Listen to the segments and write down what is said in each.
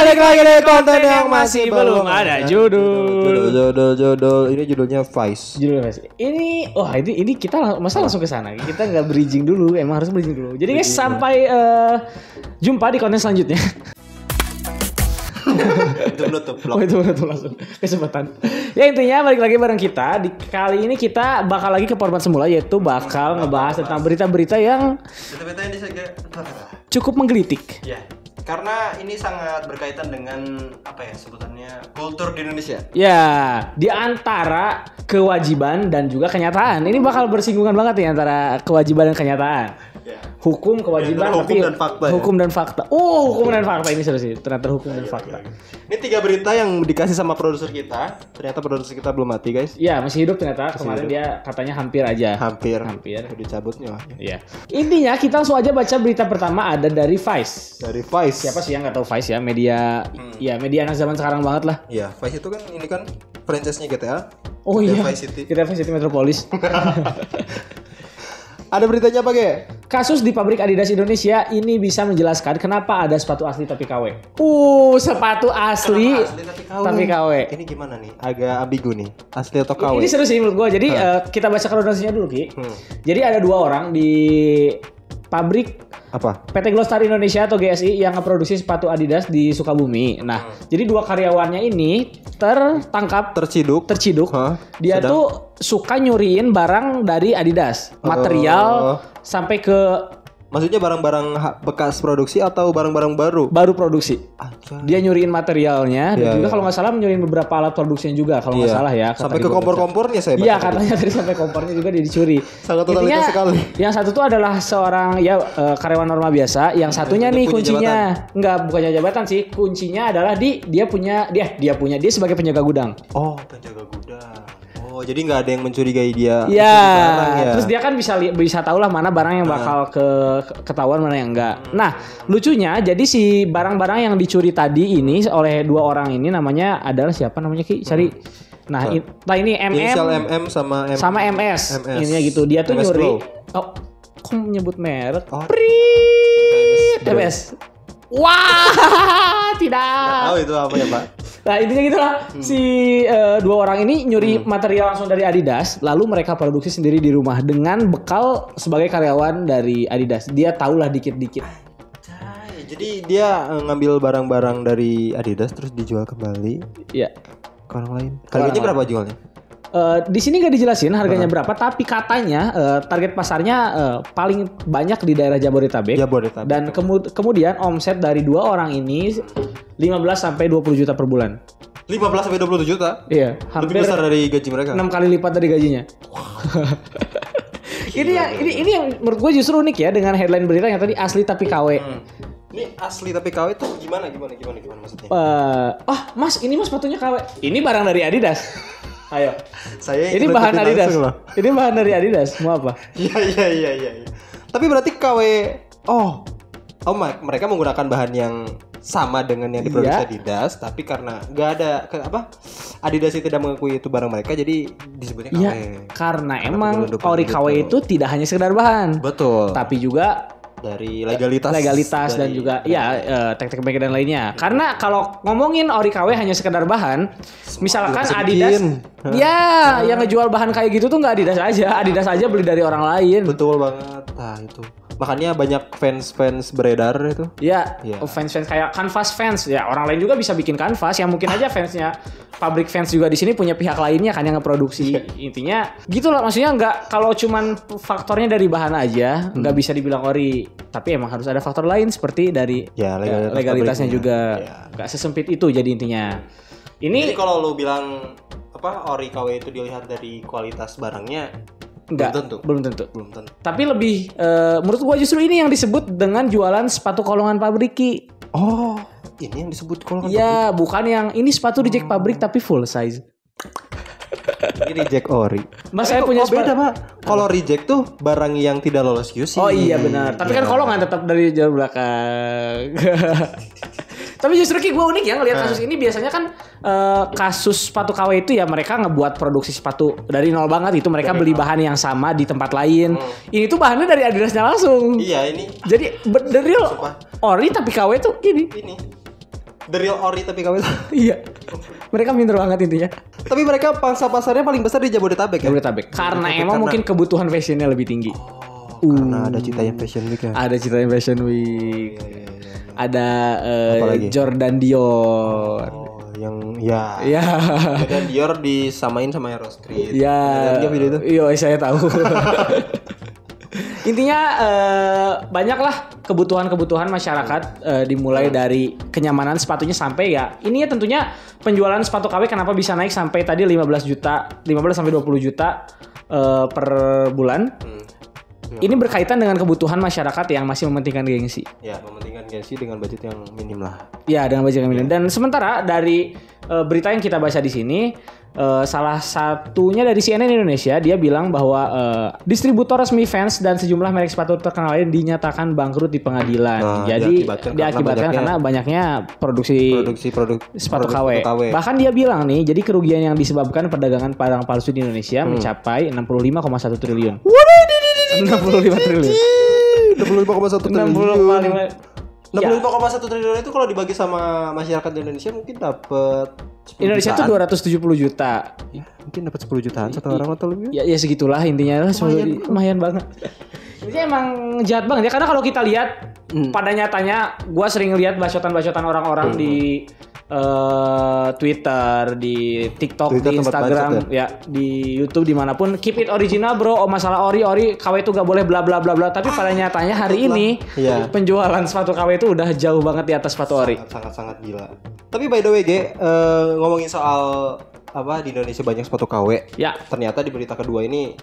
balik lagi dari konten yang masih belum ada judul. Judul. Ini judulnya Vice. Ini kita langsung ke sana. Kita nggak bridging dulu, emang harus bridging dulu. Jadi guys, sampai jumpa di konten selanjutnya. Itu menutup langsung kesempatan. Ya intinya balik lagi bareng kita. Kali ini kita bakal lagi ke format semula, yaitu bakal ngebahas tentang berita-berita yang cukup menggelitik. Ya. Karena ini sangat berkaitan dengan sebutannya kultur di Indonesia. Ya, di antara kewajiban dan juga kenyataan. Ini bakal bersinggungan banget nih antara kewajiban dan kenyataan. Ya. Hukum, kewajiban, hukum dan fakta. Hukum dan fakta. Hukum dan fakta ini seru sih. Ternyata hukum dan fakta. Ini 3 berita yang dikasih sama produser kita. Ternyata produser kita belum mati, guys. Iya, masih hidup ternyata. Kemarin dia katanya hampir aja. Hampir. Udah dicabut nih. Iya. Intinya kita langsung aja baca berita pertama, ada dari Vice. Dari Vice. Siapa sih yang nggak tahu Vice ya? Media media anak zaman sekarang banget lah. Iya, Vice itu kan ini kan franchise-nya GTA. Oh iya. Vice City. GTA Vice City Metropolis. Ada beritanya apa, Ge? Kasus di pabrik Adidas Indonesia ini bisa menjelaskan kenapa ada sepatu asli tapi KW. Sepatu asli tapi KW. Ini gimana nih? Agak ambigu nih. Asli atau KW? Ini seru sih menurut gua. Jadi kita baca kronologisnya dulu, Ki. Jadi ada 2 orang di pabrik PT Glostar Indonesia atau GSI yang ngeproduksi sepatu Adidas di Sukabumi. Nah, jadi 2 karyawannya ini terciduk. Dia tuh suka nyuriin barang dari Adidas, material sampai ke. Maksudnya barang-barang bekas produksi atau barang-barang baru? Baru produksi. Dia nyuriin materialnya dan juga kalau nggak salah nyuriin beberapa alat produksinya juga kalau nggak salah ya. Sampai ke kompor-kompornya saya baca. Iya, katanya tadi sampai kompornya juga dia dicuri. Sangat totalitas sekali. Yang satu tuh adalah seorang karyawan normal biasa, yang satunya nih kuncinya bukannya jabatan sih. Kuncinya adalah dia sebagai penjaga gudang. Oh, penjaga gudang. Oh, jadi nggak ada yang mencurigai dia. Iya. Terus dia kan bisa tahu lah mana barang yang bakal ketahuan mana yang enggak. Nah, lucunya jadi si barang-barang yang dicuri tadi ini oleh 2 orang ini namanya adalah siapa namanya, Ki? Cari. Nah, ini MM. Inisial MM sama MS. Ininya gitu. Dia tuh MS nyuri. Pro. Kok menyebut merek? MS. Wah, tidak. Tahu itu apa ya, Pak? Nah, intinya gitulah. Si 2 orang ini nyuri material langsung dari Adidas, lalu mereka produksi sendiri di rumah dengan bekal sebagai karyawan dari Adidas. Dia tahulah dikit-dikit. Jadi dia ngambil barang-barang dari Adidas terus dijual kembali. Iya. Ke orang lain. Harganya berapa jualnya? Di sini nggak dijelasin harganya berapa, tapi katanya target pasarnya paling banyak di daerah Jabodetabek. Dan kemudian omset dari 2 orang ini 15 sampai 20 juta per bulan. 15 sampai 20 juta? Iya, hampir lebih besar dari gaji mereka. 6 kali lipat dari gajinya. Ini yang menurut gue justru unik ya dengan headline berita yang tadi asli tapi KW. Ini asli tapi KW itu gimana maksudnya? Mas, ini mas sepatunya KW. Ini barang dari Adidas. Ayo. Ini bahan Adidas. Ini bahan dari Adidas. Mau apa? Iya. Tapi berarti KW. Mereka menggunakan bahan yang sama dengan yang diproduksi Adidas, tapi karena nggak ada Adidas itu tidak mengakui itu barang mereka, jadi disebutnya KW. Iya, karena emang ori KW itu tidak hanya sekedar bahan. Betul. Tapi juga dari legalitas dan juga teknik-teknik dan lainnya. Karena kalau ngomongin ori KW hanya sekedar bahan, misalkan Adidas, yang ngejual bahan kayak gitu tuh nggak Adidas aja beli dari orang lain. Betul banget. Nah itu. Makanya banyak fans beredar itu. Iya. Fans kayak Canvas fans. Ya orang lain juga bisa bikin Canvas yang mungkin aja fansnya pabrik fans juga di sini punya pihak lainnya kan yang ngeproduksi. Intinya gitu lah, maksudnya nggak kalau cuman faktornya dari bahan aja nggak bisa dibilang ori. Tapi emang harus ada faktor lain seperti dari legalitasnya juga. Nggak sesempit itu jadi intinya. Jadi kalau lo bilang ori KW itu dilihat dari kualitas barangnya, belum tentu. Tapi lebih menurut gua justru ini yang disebut dengan jualan sepatu kolongan pabrik, Ki. Oh, ini yang disebut kolongan pabrik. Iya, bukan yang ini sepatu reject pabrik tapi full size. Ini reject ori. Mas saya punya beda, Pak. Kalau reject tuh barang yang tidak lolos QC. Oh iya benar. Tapi kan kolongan tetap dari jalur belakang. Tapi justru Ki gue unik ya ngelihat kasus ini. Biasanya kan kasus sepatu KW itu ya mereka ngebuat produksi sepatu dari nol banget itu. Mereka beli bahan yang sama di tempat lain. Ini tuh bahannya dari Adidasnya langsung. Iya ini. Jadi the real ori tapi KW tuh ini. The real ori tapi KW. Iya. Mereka minder banget intinya. Tapi mereka pangsa pasarnya paling besar di Jabodetabek ya? Jabodetabek. Karena emang mungkin kebutuhan fashionnya lebih tinggi. Karena ada Citayam Fashion Week ya? Ada Citayam Fashion Week. Iya. Ada Jordan Dior. Yang Jordan Dior disamain sama Eros Street. Iya. Iya, saya tahu. Intinya banyaklah kebutuhan masyarakat dimulai dari kenyamanan sepatunya sampai ya ini ya tentunya penjualan sepatu KW kenapa bisa naik sampai tadi 15 sampai 20 juta per bulan. Ini berkaitan dengan kebutuhan masyarakat yang masih mementingkan gengsi. Ya, mementingkan gengsi dengan budget yang minim lah. Ya, dengan budget yang minim. Dan sementara dari berita yang kita baca di sini salah satunya dari CNN Indonesia, dia bilang bahwa distributor resmi Vans dan sejumlah merek sepatu terkenal lain dinyatakan bangkrut di pengadilan. Jadi diakibatkan karena banyaknya produksi sepatu KW. Bahkan dia bilang nih, jadi kerugian yang disebabkan perdagangan barang palsu di Indonesia mencapai 65,1 triliun. 65 triliun. 65,1 triliun itu kalau dibagi sama masyarakat Indonesia mungkin dapat Indonesia tuh 270 juta. Ya, mungkin dapat 10 jutaan satu orang atau lebih. Ya segitulah intinya. Lumayan banget. Ini emang jahat banget ya karena kalau kita lihat pada nyatanya gua sering lihat bacotan-bacotan orang-orang di Twitter, di TikTok, Twitter, di Instagram, ya di YouTube dimanapun keep it original bro. Oh masalah ori KW itu gak boleh bla bla bla bla. Tapi pada nyatanya hari ini penjualan sepatu KW itu udah jauh banget di atas sepatu ori. Sangat gila. Tapi by the way ngomongin soal di Indonesia banyak sepatu KW. Ya. Ternyata di berita kedua ini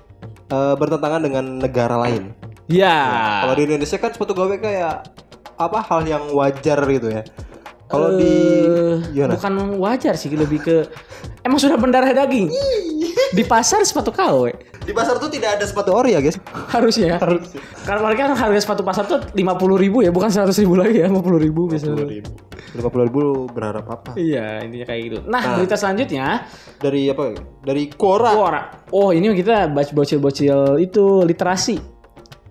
bertentangan dengan negara lain. Ya. Kalau di Indonesia kan sepatu KW kayak hal yang wajar gitu ya. Kalau bukan wajar sih, lebih ke emang sudah mendarah daging. Di pasar sepatu KW. Di pasar tuh tidak ada sepatu ori ya guys. Harusnya. Karena mereka harga sepatu pasar tuh 50.000 ya, bukan 100.000 lagi ya, 50.000 biasanya. 50.000 berharap apa? Iya, intinya kayak gitu. Nah, berita selanjutnya dari Dari Quora. Oh, ini kita bocil-bocil itu literasi.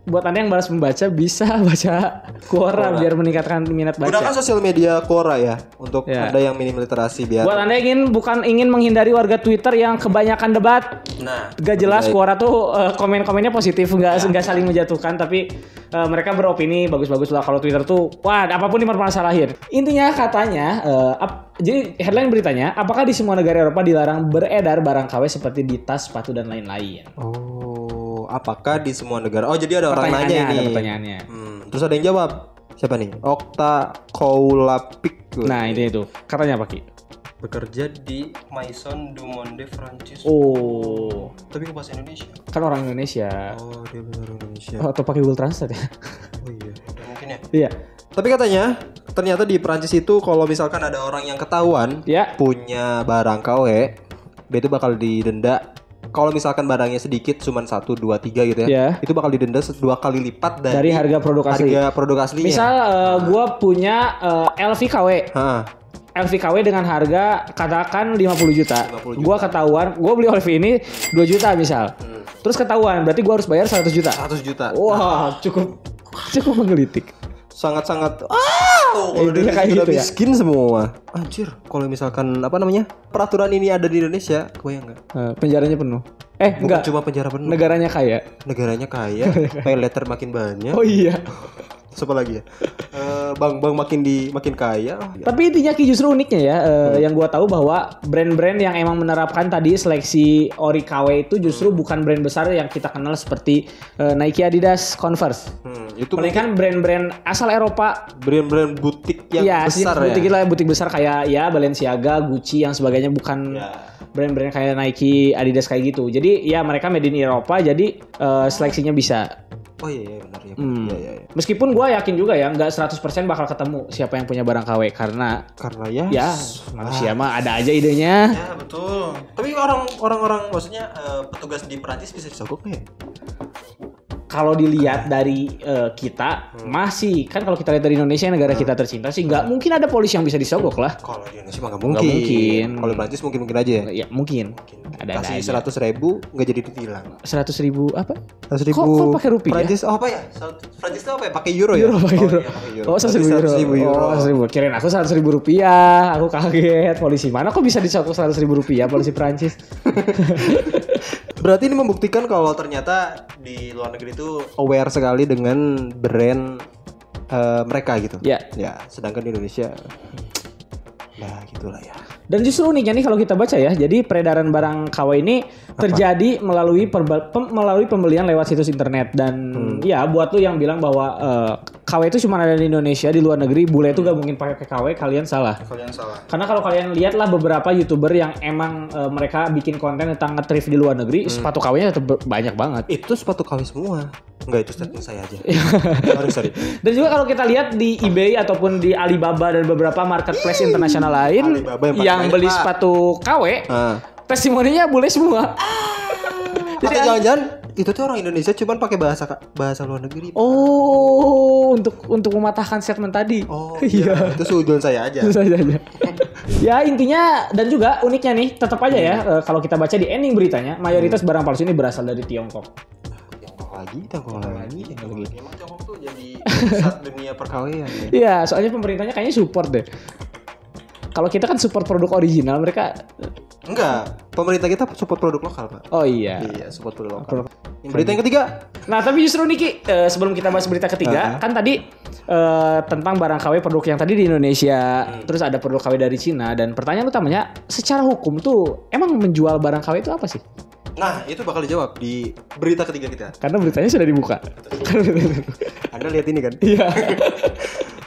Buat Anda yang balas membaca bisa baca Quora biar meningkatkan minat baca. Gunakan sosial media Quora ya untuk Anda yang minim literasi biar. Buat Anda yang ingin menghindari warga Twitter yang kebanyakan debat. Gak jelas Quora tuh komen-komennya positif, enggak saling menjatuhkan tapi mereka beropini bagus-bagus lah. Kalau Twitter tuh apapun dipermasalahin. Intinya katanya jadi headline beritanya, apakah di semua negara Eropa dilarang beredar barang KW seperti di tas, sepatu dan lain-lain? Apakah di semua negara? Oh, jadi ada orang nanya ini. Ada pertanyaannya. Terus ada yang jawab. Siapa nih? Okta Koulapik. Nah, itu. Katanya apa, Ki? Bekerja di Maison du Monde Francis. Oh. Tapi ke bahasa Indonesia. Kan orang Indonesia. Oh, dia benar Indonesia. Atau pakai Google Translate ya? Oh iya. Mungkin ya. Iya. Tapi katanya ternyata di Prancis itu kalau misalkan ada orang yang ketahuan punya barang KW, dia itu bakal didenda. Kalau misalkan barangnya sedikit cuman 1, 2, 3 gitu ya. Itu bakal didenda 2 kali lipat dari harga produk aslinya. Misal gua punya LV KW. LV KW dengan harga katakan 50 juta. Gua ketahuan, gua beli LV ini 2 juta misal. Terus ketahuan, berarti gua harus bayar 100 juta. 100 juta. Wah, cukup menggelitik. Sangat-sangat intinya kayak gitu ya. Miskin semua. Anjir, kalau misalkan peraturan ini ada di Indonesia, kebayang enggak? Penjaranya penuh. Bukan cuma penjara penuh. Negaranya kaya. Pay letter makin banyak. Oh iya. Siapa lagi ya? Bank-bank makin kaya. Tapi intinya Ki justru uniknya ya, yang gua tahu bahwa brand-brand yang emang menerapkan tadi seleksi ori KW itu justru bukan brand besar yang kita kenal seperti Nike, Adidas, Converse. Itu kan brand-brand asal Eropa, brand-brand butik yang besar ya. Butik besar kayak Balenciaga, Gucci yang sebagainya, bukan brand-brand kayak Nike, Adidas kayak gitu. Jadi ya mereka made in Eropa, jadi seleksinya bisa. Oh iya benar ya. Meskipun gue yakin juga ya nggak 100% bakal ketemu siapa yang punya barang KW karena ya manusia mah ada aja idenya. Ya betul. Tapi orang-orang maksudnya petugas di Perancis bisa disogok ya? kalau dilihat dari kita masih kan kalau kita lihat dari Indonesia negara kita tercinta sih nggak mungkin ada polisi yang bisa disogok lah. Kalau di Indonesia mah nggak mungkin. Kalau Prancis mungkin aja ya. Ya mungkin. Kasih 100.000 nggak jadi ditilang. 100.000 apa? 100.000. Kok pakai rupiah? Prancis apa ya? Prancis itu apa ya? Pakai euro ya? Oh 100.000 euro. Oh 100.000. Kirain aku 100.000 rupiah. Aku kaget. Polisi mana kok bisa disogok 100.000 rupiah? Polisi Prancis. Berarti ini membuktikan kalau ternyata di luar negeri itu aware sekali dengan brand mereka gitu. Ya. Ya, sedangkan di Indonesia ya gitulah ya. Dan justru uniknya nih kalau kita baca ya, jadi peredaran barang KW ini terjadi melalui pembelian lewat situs internet dan ya buat lu yang bilang bahwa KW itu cuma ada di Indonesia, di luar negeri bule itu gak mungkin pakai KW, kalian salah. Karena kalau kalian lihatlah beberapa YouTuber yang emang mereka bikin konten tentang nge-thrift di luar negeri, sepatu KW-nya tetap banyak banget. Itu sepatu KW semua. Enggak, itu statement saya aja. sorry. Dan juga kalau kita lihat di eBay ataupun di Alibaba dan beberapa marketplace internasional lain yang beli sepatu KW, testimoninya bule semua. Jadi jangan-jangan itu tuh orang Indonesia cuman pakai bahasa luar negeri. Oh, untuk mematahkan statement tadi. Oh iya. Itu sudon saya aja. Ya intinya dan juga uniknya nih tetap aja ya kalau kita baca di ending beritanya mayoritas barang palsu ini berasal dari Tiongkok. Tiongkok lagi. Emang Tiongkok tuh jadi pusat dunia perkawinan ya? Iya, soalnya pemerintahnya kayaknya support deh. Kalau kita kan support produk original, mereka enggak. Pemerintah kita support produk lokal, Pak. Oh iya. Iya, support produk lokal. Berita yang ketiga. Nah, tapi justru Niki, sebelum kita bahas berita ketiga, kan tadi tentang barang KW produk yang tadi di Indonesia, terus ada produk KW dari Cina dan pertanyaan utamanya, secara hukum tuh emang menjual barang KW itu apa sih? Nah, itu bakal dijawab di berita ketiga kita. Karena beritanya sudah dibuka. Anda lihat ini kan? Iya.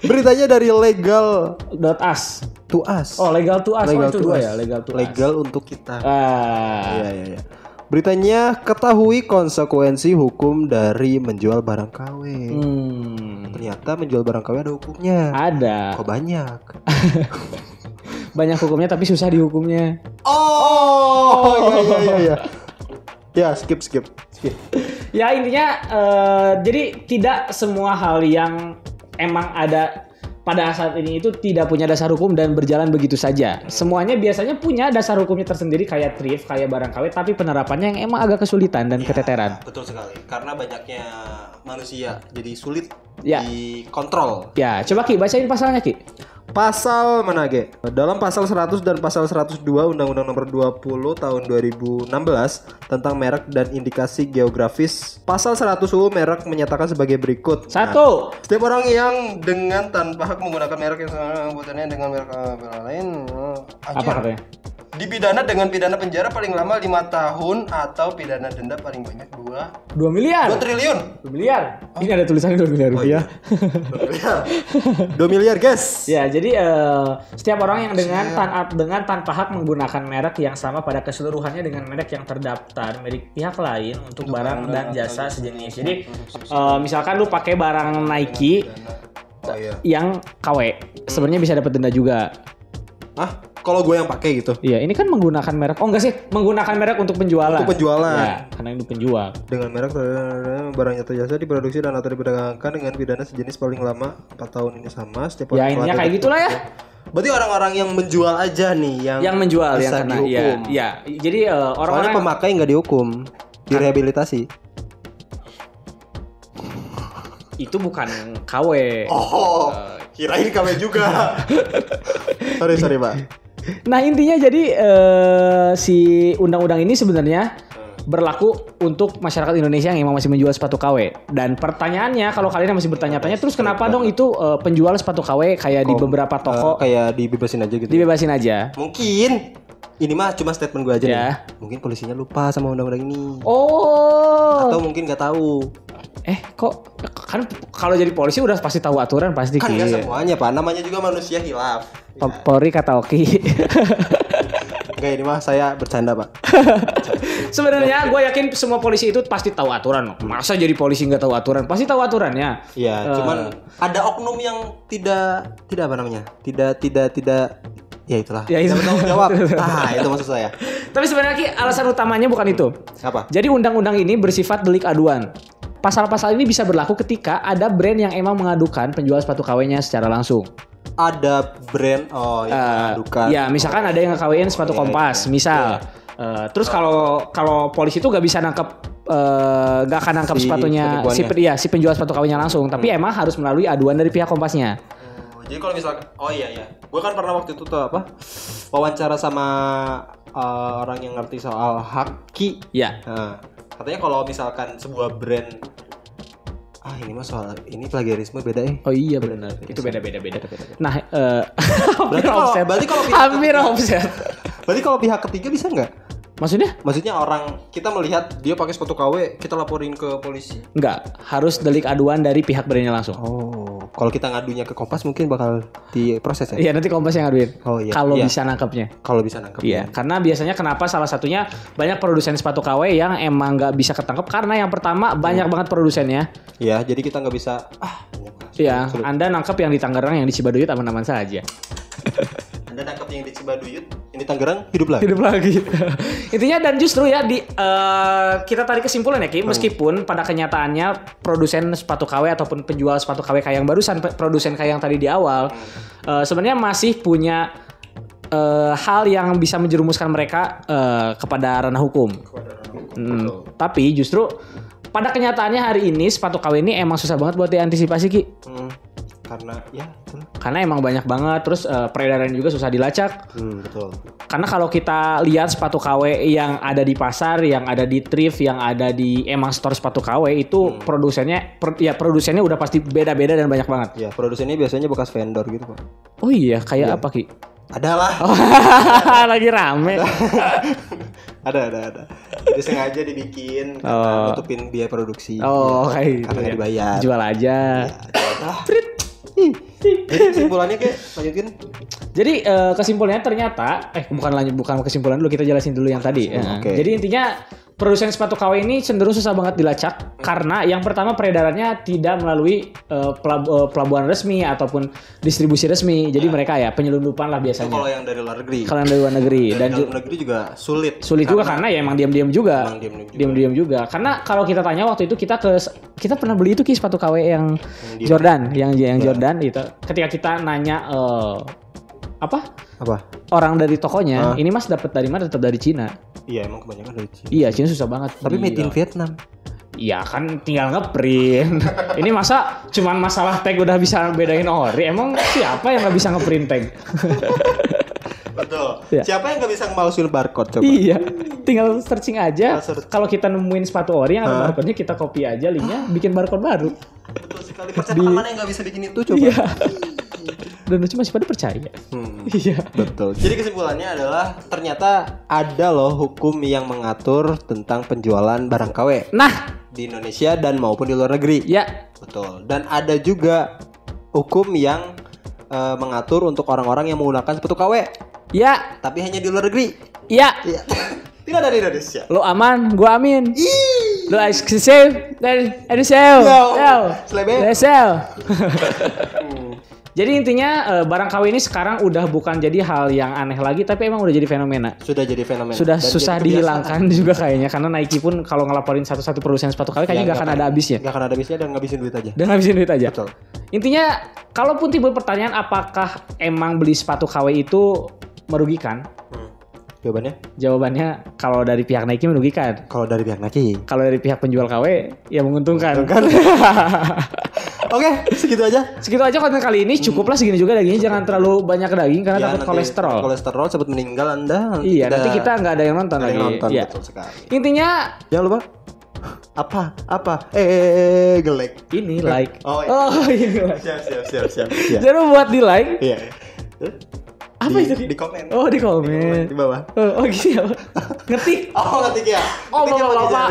Beritanya dari legal.us. To us. Oh, legal to us. Legal itu dua ya, legal to us. Legal untuk kita. Iya. Beritanya ketahui konsekuensi hukum dari menjual barang KW. Ternyata menjual barang KW ada hukumnya. Ada. Kok banyak? Banyak hukumnya tapi susah dihukumnya. Iya. Ya, skip. Ya intinya jadi tidak semua hal yang emang ada pada saat ini itu tidak punya dasar hukum dan berjalan begitu saja. Semuanya biasanya punya dasar hukumnya tersendiri kayak thrift, kayak barang KW, tapi penerapannya yang emang agak kesulitan dan keteteran. Betul sekali. Karena banyaknya manusia jadi sulit dikontrol. Ya, coba Ki bacain pasalnya Ki. Pasal mana Ge? Dalam pasal 100 dan pasal 102 Undang-Undang Nomor 20 Tahun 2016 tentang merek dan indikasi geografis. Pasal 100 UU merek menyatakan sebagai berikut. 1. Setiap orang yang dengan tanpa hak menggunakan merek yang sama buatannya dengan merek lain apa katanya? Dipidana dengan pidana penjara paling lama 5 tahun atau pidana denda paling banyak 2 miliar. 2 triliun. 2 miliar. Ini ada tulisannya 2 miliar rupiah. 2 miliar guys. Ya, jadi setiap orang yang dengan tanpa hak menggunakan merek yang sama pada keseluruhannya dengan merek yang terdaftar milik pihak lain untuk barang dan jasa sejenis. Jadi misalkan lu pakai barang Nike yang KW, sebenarnya bisa dapat denda juga. Kalau gue yang pakai gitu. Iya, ini kan menggunakan merek. Oh enggak sih, menggunakan merek untuk penjualan. Untuk penjualan. Ya, karena ini penjual. Dengan merek barang atau jasa diproduksi dan atau diperdagangkan dengan pidana sejenis paling lama 4 tahun ini sama setiap orang. Ya intinya kayak gitulah ya. Berarti orang-orang yang menjual aja nih yang menjual yang kena dihukum. Iya. Jadi orang-orang pemakai nggak dihukum, direhabilitasi. Itu bukan KW. Kirain KW juga. sorry Pak. Nah intinya jadi si undang-undang ini sebenarnya berlaku untuk masyarakat Indonesia yang emang masih menjual sepatu KW. Dan pertanyaannya kalau kalian masih bertanya-tanya terus kenapa dong itu penjual sepatu KW kayak di beberapa toko kayak dibebasin aja gitu. Dibebasin aja. Mungkin ini mah cuma statement gue aja nih. Mungkin polisinya lupa sama undang-undang ini. Atau mungkin nggak tahu. Kok kan kalau jadi polisi udah pasti tahu aturan pasti. Kan nggak semuanya Pak, namanya juga manusia hilaf. Polri kata Oki. Enggak, ini mah saya bercanda Pak. Sebenarnya gue yakin semua polisi itu pasti tahu aturan. Masa jadi polisi nggak tahu aturan? Pasti tahu aturannya. Iya, cuman ada oknum yang tidak apa namanya? Tidak ya itulah. Ya, tidak bertanggung jawab. Itu maksud saya. Tapi sebenarnya alasan utamanya bukan itu. Apa? Jadi undang-undang ini bersifat delik aduan. pasal-pasal ini bisa berlaku ketika ada brand yang emang mengadukan penjual sepatu KW-nya secara langsung. Ada brand yang mengadukan. Ya, misalkan ada yang nge-KW-in sepatu Kompas, misal. Terus kalau polisi itu gak bisa gak akan nangkep sepatunya si penjual sepatu KW-nya langsung, tapi emang harus melalui aduan dari pihak Kompasnya. Jadi kalau misalkan, gue kan pernah waktu itu tuh wawancara sama orang yang ngerti soal haki. Ya. Katanya kalau misalkan sebuah brand, ini plagiarisme beda ya. Oh iya benar. Itu beda. Nah, hampir offset. Berarti kalau pihak ketiga bisa nggak? Maksudnya kita melihat dia pakai sepatu KW, kita laporin ke polisi. Enggak, harus delik aduan dari pihak brandnya langsung. Kalau kita ngadunya ke Kompas mungkin bakal diproses ya? Iya, nanti Kompas yang ngaduin. Kalau bisa nangkepnya. Iya, karena biasanya kenapa salah satunya banyak produsen sepatu KW yang emang nggak bisa ketangkep karena yang pertama banyak banget produsennya. Iya, jadi kita nggak bisa. Iya, Anda nangkep yang di Tangerang, yang di Cibaduyut aman-aman saja. Anda nangkep yang di Cibaduyut, yang di Tangerang hidup lagi. Intinya dan justru ya kita tarik kesimpulan ya Ki, meskipun pada kenyataannya produsen sepatu KW ataupun penjual sepatu KW kayak yang barusan produsen kayak yang tadi di awal sebenarnya masih punya hal yang bisa menjerumuskan mereka kepada ranah hukum. Tapi justru pada kenyataannya hari ini sepatu KW ini emang susah banget buat diantisipasi Ki. Karena emang banyak banget, terus peredaran juga susah dilacak. Betul. Karena kalau kita lihat sepatu KW yang ada di pasar, yang ada di thrift, yang ada di emang store sepatu KW itu produsennya udah pasti beda-beda dan banyak banget. Ya, produsennya biasanya bekas vendor gitu Pak. Oh iya, kayak apa Ki? Adalah. Lagi rame. Ada. Jadi sengaja dibikin karena nutupin biaya produksi. Kayak karena dibayar. Jual aja. Jadi kesimpulannya lanjutin. Jadi kesimpulannya ternyata bukan kesimpulan dulu, kita jelasin dulu yang tadi. Jadi intinya produsen sepatu KW ini cenderung susah banget dilacak karena yang pertama peredarannya tidak melalui pelabuhan resmi ataupun distribusi resmi. Jadi mereka ya penyelundupan lah biasanya. Kalau yang dari luar negeri. Dan dalam negeri juga sulit. Sulit juga karena ya emang diam-diam juga. Diam-diam juga. Karena kalau kita tanya waktu itu kita pernah beli itu Ki sepatu KW yang Jordan, yang Jordan itu. Ketika kita nanya apa? Orang dari tokonya, ini Mas dapat dari mana? Tetap dari Cina. Iya, emang kebanyakan dari Cina. Iya, Cina susah banget. Tapi made in Vietnam. Iya kan tinggal ngeprint. Ini masa cuman masalah tag udah bisa bedain ori? Emang siapa yang nggak bisa ngeprint tag? Betul. Ya. Siapa yang nggak bisa ngemalsuin barcode coba? Iya. Tinggal searching aja. Kalau kita nemuin sepatu ori yang ada barcode-nya, kita copy aja linknya, bikin barcode baru. Betul sekali. Percetakan mana yang nggak bisa bikin itu coba? Iya. Dan lucu masih pada percaya. Iya. Betul. Jadi kesimpulannya adalah ternyata ada loh hukum yang mengatur tentang penjualan barang KW. Nah, di Indonesia dan maupun di luar negeri. Ya. Betul. Dan ada juga hukum yang mengatur untuk orang-orang yang menggunakan sepatu KW. Ya. Tapi hanya di luar negeri. Ya. Tidak ada di Indonesia. Lo aman, gua amin. Lo safe, ada sale. Sale. Jadi intinya barang KW ini sekarang udah bukan jadi hal yang aneh lagi, tapi emang udah jadi fenomena. Sudah jadi fenomena. Sudah susah dihilangkan juga kayaknya, karena Nike pun kalau ngelaporin satu-satu produsen sepatu KW kayaknya nggak akan ada habisnya. Nggak akan ada habisnya dan ngabisin duit aja. Betul. Intinya, kalaupun timbul pertanyaan apakah emang beli sepatu KW itu merugikan? Jawabannya kalau dari pihak Nike merugikan. Kalau dari pihak Nike. Kalau dari pihak penjual KW ya menguntungkan. Oke, segitu aja konten kali ini. Cukuplah segini juga dagingnya. Jangan terlalu banyak daging karena takut kolesterol. Kolesterol sempat meninggal Anda. Iya, nanti kita nggak ada yang nonton lagi. Iya. Betul sekali. Intinya jangan lupa apa? Gelek. Ini like. Ini like. Siap. Jangan lupa buat di like. Iya. Apa itu? Di komen. Di komen. Di bawah. Gitu ya. Ngetik. Ngetik ya. Bapak.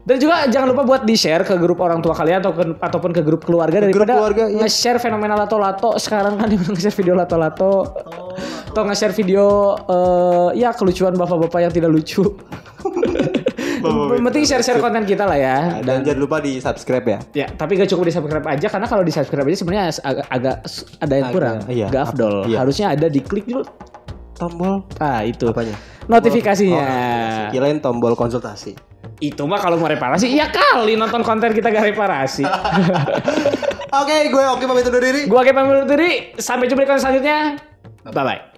Dan juga jangan lupa buat di-share ke grup orang tua kalian ataupun ke grup keluarga daripada nge-share fenomena lato-lato. Sekarang kan nge-share video lato-lato. Atau nge-share video kelucuan bapak-bapak yang tidak lucu. Penting share-share konten kita lah ya. Dan jangan lupa di-subscribe ya. Ya, tapi gak cukup di-subscribe aja, karena kalau di-subscribe aja sebenarnya agak ada yang kurang. Gak afdol. Harusnya ada di klik dulu. tombol. Itu. Apanya? Notifikasinya. Kirain tombol konsultasi. Itu mah kalau mau reparasi, iya kali nonton konten kita gak reparasi. Oke, gue Oki pamit undur diri. Gue Oki pamit undur diri. Sampai jumpa di konten selanjutnya. Bye-bye.